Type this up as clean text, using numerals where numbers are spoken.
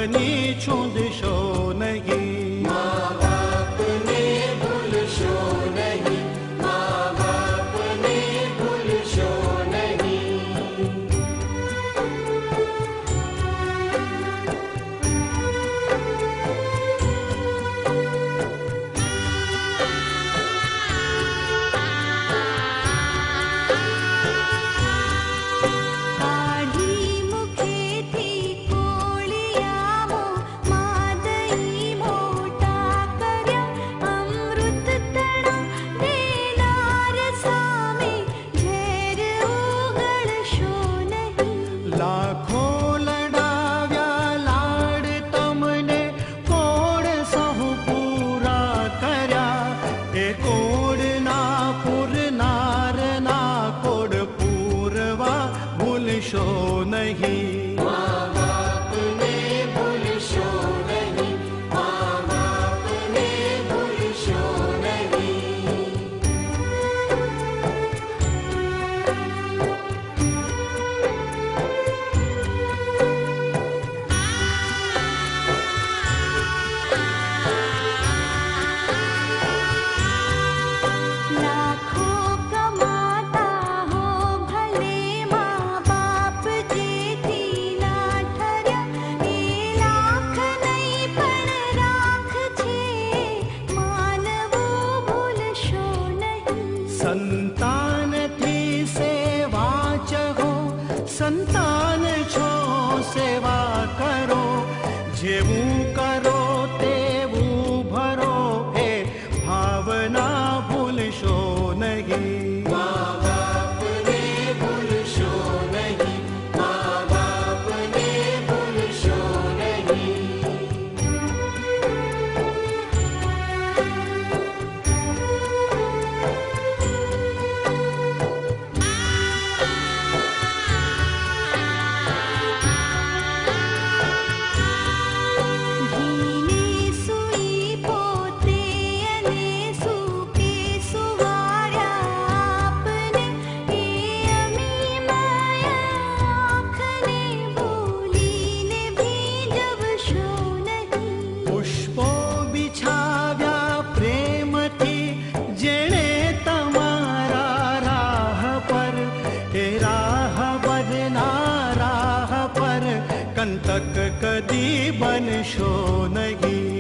બાપની છૂંદશો નહીં, મા બાપને ભૂલશો નહીં, મા બાપને ભૂલશો નહીં. કાઢી મુખેથી કોળિયાઓ માદઈ મોટા કર્યા, અમૃત તણા દેનાર સામે ઝેર ઉગળશો નહીં. લાખો લડાવ્યા લાડ તમને કોડ સહુ પૂરા કર્યા, એ કોડના પૂરનારના કોડ પૂરવા ભૂલશો નહીં, મા બાપને ભૂલશો નહીં, મા બાપને ભૂલશો નહીં. લાખો કમાતા હો ભલે મા બાપ જેથી ના ઠર્યા, એ લાખ નહીં પણ રાખ છે, માનવું ભૂલશો નહીં. સંતાનથી સેવા ચહો, સંતાન છો સેવા કરો, જેવું કરો તેવું ભરો, એ ભાવના ભૂલશો નહીં, મા બાપને ભૂલશો નહીં, મા બાપને ભૂલશો નહીં. ઘીની સુઈ પોતે અને સૂકે સુવાડ્યા આપને, એ અમી માયા આંખને ભૂલીને ભીંજવશો નહીં. પુષ્પો બિછાવ્યા પ્રેમથી જેણે તમારા રાહ પર, એ રાહ બદના રાહ પર કંટક કદી બનશો નહીં,